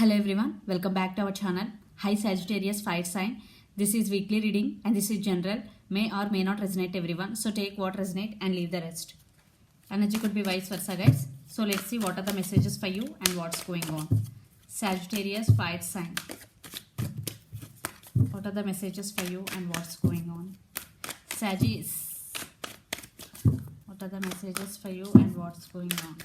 Hello everyone, welcome back to our channel. Hi Sagittarius fire sign. This is weekly reading and this is general. May or may not resonate everyone. So take what resonate and leave the rest. Energy could be vice versa guys. So let's see what are the messages for you and what's going on. Sagittarius fire sign. What are the messages for you and what's going on? Sagittarius. What are the messages for you and what's going on?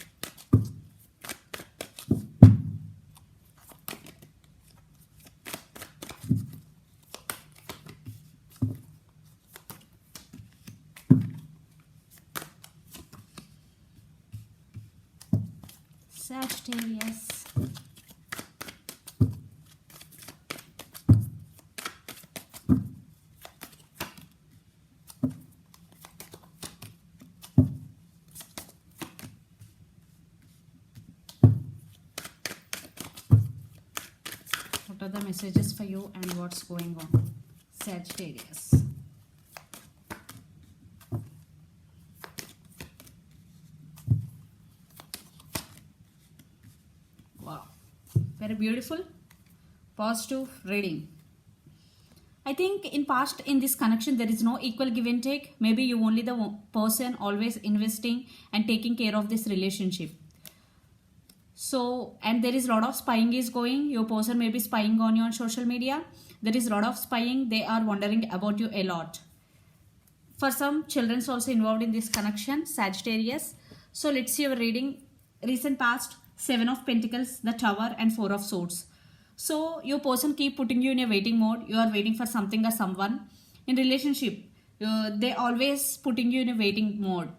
Sagittarius. What are the messages for you and what's going on? Sagittarius. Wow, very beautiful, positive reading. I think in this connection there is no equal give and take. Maybe you only the person always investing and taking care of this relationship. So, and there is a lot of spying is going. Your person may be spying on you on social media. There is a lot of spying. They are wondering about you a lot. For some, children's also involved in this connection, Sagittarius. So let's see your reading. Recent past, 7 of Pentacles, the Tower and 4 of Swords. So your person keep putting you in a waiting mode. You are waiting for something or someone. In relationship, they always putting you in a waiting mode.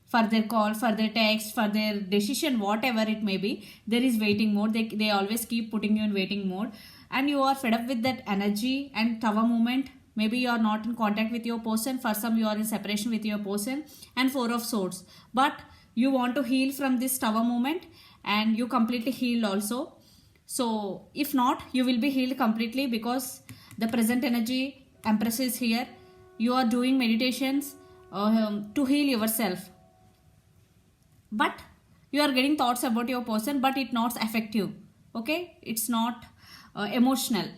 For their call, for their text, for their decision, whatever it may be, there is waiting mode. They always keep putting you in waiting mode. And you are fed up with that energy and Tower movement. Maybe you are not in contact with your person. For some, you are in separation with your person. And 4 of Swords. But you want to heal from this Tower movement. And you completely healed also. So, if not, you will be healed completely because the present energy, Empress is here. You are doing meditations to heal yourself. But you are getting thoughts about your person, but it's not effective. Okay? It's not emotional.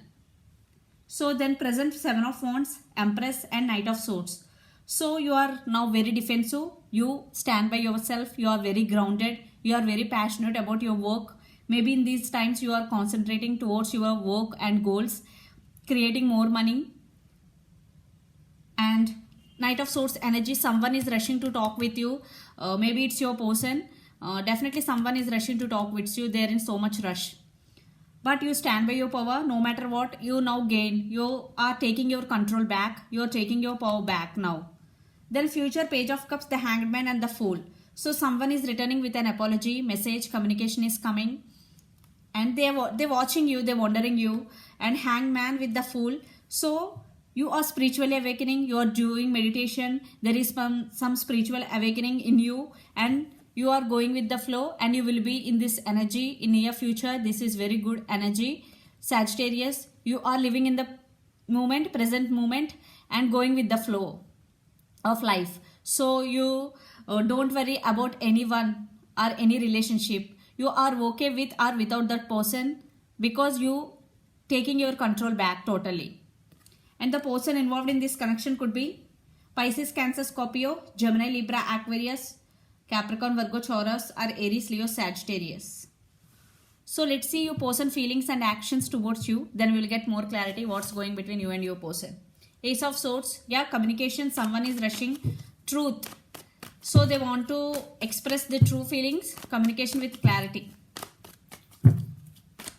So then present 7 of Wands, Empress and Knight of Swords. So you are now very defensive. You stand by yourself. You are very grounded. You are very passionate about your work. Maybe in these times you are concentrating towards your work and goals, creating more money. And Knight of Swords energy, someone is rushing to talk with you. Maybe it's your person. Definitely someone is rushing to talk with you. They're in so much rush. But you stand by your power. No matter what, you now gain. You are taking your control back. You are taking your power back now. Then future Page of Cups, the Hanged Man and the Fool. So someone is returning with an apology, message, communication is coming. And they're watching you, they're wondering you. And Hanged Man with the Fool. So you are spiritually awakening, you are doing meditation, there is some spiritual awakening in you and you are going with the flow and you will be in this energy in near future. This is very good energy. Sagittarius, you are living in the moment, present moment and going with the flow of life. So you don't worry about anyone or any relationship. You are okay with or without that person because you taking your control back totally. And the person involved in this connection could be Pisces, Cancer, Scorpio, Gemini, Libra, Aquarius, Capricorn, Virgo, Taurus, or Aries, Leo, Sagittarius. So let's see your person feelings and actions towards you. Then we will get more clarity what's going between you and your person. Ace of Swords. Yeah, communication. Someone is rushing. Truth. So they want to express the true feelings. Communication with clarity.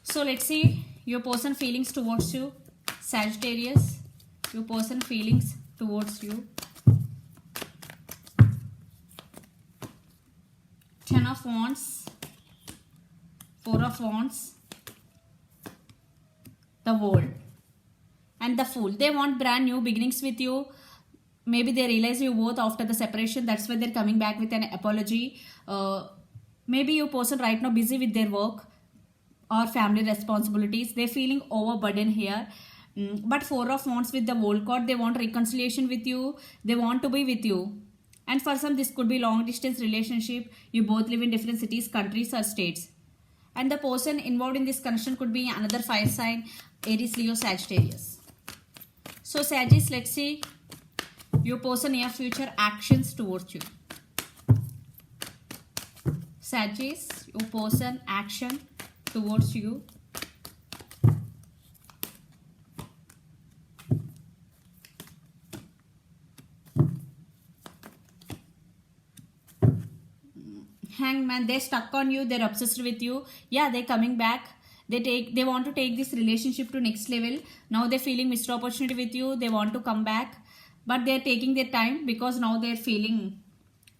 So let's see your person feelings towards you. Sagittarius. Your person feelings towards you. 10 of Wands, 4 of Wands, the World and the Fool. They want brand new beginnings with you. Maybe they realize you both after the separation. That's why they're coming back with an apology. Maybe your person right now busy with their work or family responsibilities. They're feeling overburdened here. But 4 of Wands with the World card, they want reconciliation with you. They want to be with you. And for some, this could be long distance relationship. You both live in different cities, countries or states. And the person involved in this connection could be another fire sign, Aries, Leo, Sagittarius. So Sagittarius, let's see your person near future actions towards you. Sagittarius, your person action towards you. Hangman, they're stuck on you, they're obsessed with you. Yeah, they're coming back. They want to take this relationship to next level. Now they're feeling missed opportunity with you. They want to come back, but they're taking their time because now they're feeling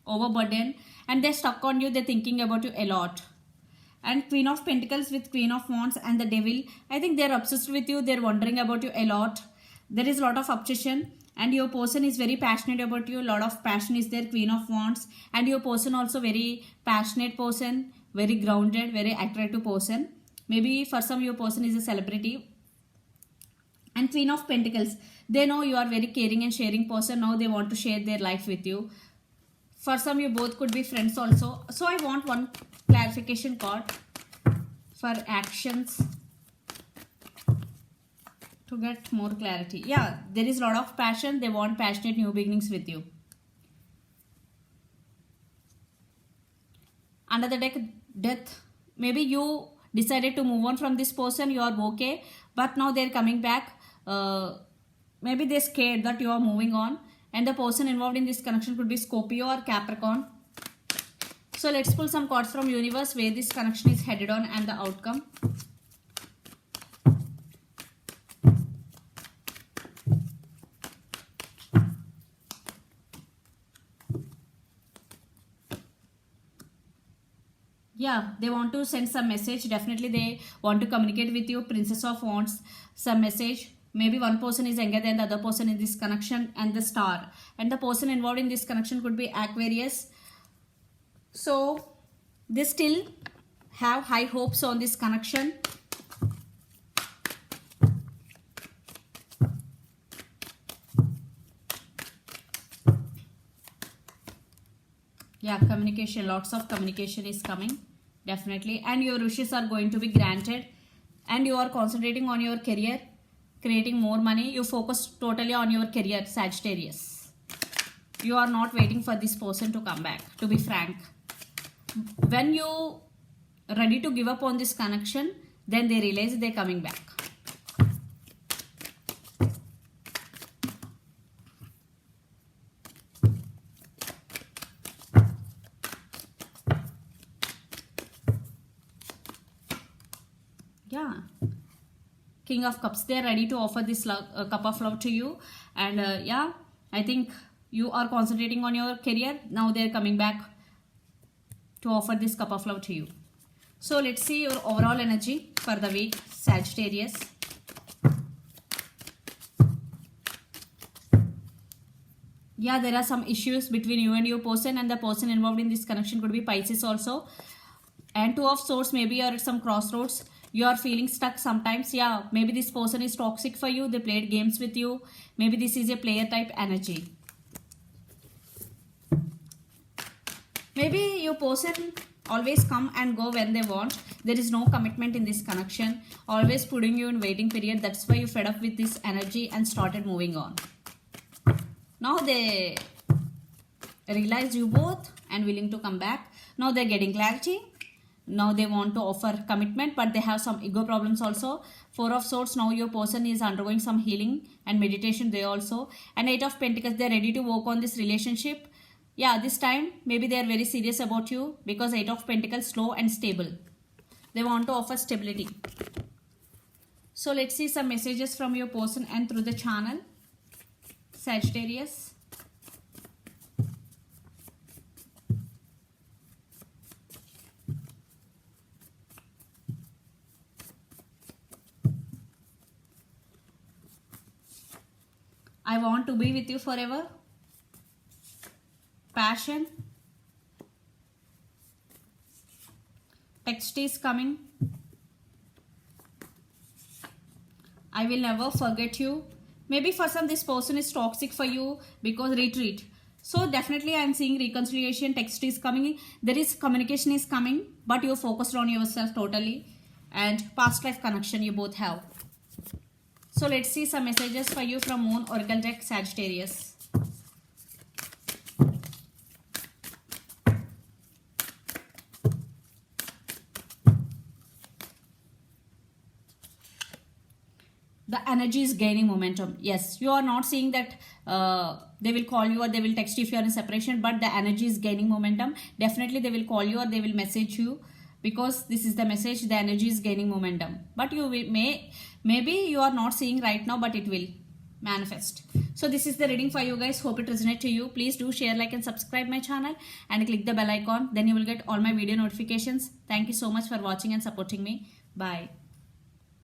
overburdened and they're stuck on you. They're thinking about you a lot. And Queen of Pentacles with Queen of Wands and the Devil, I think they're obsessed with you. They're wondering about you a lot. There is a lot of obsession. And your person is very passionate about you. A lot of passion is there, Queen of Wands. And your person also very passionate person, very grounded, very attractive person. Maybe for some your person is a celebrity. And Queen of Pentacles, they know you are very caring and sharing person. Now they want to share their life with you. For some you both could be friends also. So I want one clarification card for actions to get more clarity. Yeah, there is a lot of passion. They want passionate new beginnings with you. Under the deck, Death. Maybe you decided to move on from this person. You are okay. But now they're coming back. Maybe they're scared that you are moving on. And the person involved in this connection could be Scorpio or Capricorn. So let's pull some cards from universe where this connection is headed on and the outcome. Yeah, they want to send some message. Definitely they want to communicate with you. Princess of Wands, some message. Maybe one person is younger than the other person in this connection and the Star. And the person involved in this connection could be Aquarius. So they still have high hopes on this connection. Yeah, communication, lots of communication is coming. Definitely. And your wishes are going to be granted. And you are concentrating on your career, creating more money. You focus totally on your career, Sagittarius. You are not waiting for this person to come back, to be frank. When you ready to give up on this connection, then they realize they're coming back. Yeah, King of Cups, they're ready to offer this cup of love to you. And yeah, I think you are concentrating on your career. Now they're coming back to offer this cup of love to you. So let's see your overall energy for the week, Sagittarius. Yeah, there are some issues between you and your person, and the person involved in this connection could be Pisces also. And Two of Swords, maybe you're at some crossroads. You are feeling stuck sometimes. Yeah, maybe this person is toxic for you. They played games with you. Maybe this is a player type energy. Maybe your person always come and go when they want. There is no commitment in this connection. Always putting you in waiting period. That's why you fed up with this energy and started moving on. Now they realize you both and willing to come back. Now they're getting clarity. Now they want to offer commitment, but they have some ego problems also. Four of Swords, now your person is undergoing some healing and meditation there also. And Eight of Pentacles, they're ready to work on this relationship. Yeah, this time maybe they are very serious about you because Eight of Pentacles, slow and stable. They want to offer stability. So let's see some messages from your person and through the channel, Sagittarius. I want to be with you forever. Passion. Text is coming. I will never forget you. Maybe for some this person is toxic for you because retreat. So definitely I'm seeing reconciliation, text is coming, there is communication is coming, but you're focused on yourself totally, and past life connection you both have. So let's see some messages for you from Moon Oracle deck, Sagittarius. The energy is gaining momentum. Yes, you are not seeing that they will call you or they will text you if you are in separation, but the energy is gaining momentum. Definitely they will call you or they will message you, because this is the message. The energy is gaining momentum, but you will, maybe you are not seeing right now, but it will manifest. So this is the reading for you guys. Hope it resonates to you. Please do share, like and subscribe my channel and click the bell icon, then you will get all my video notifications. Thank you so much for watching and supporting me. Bye.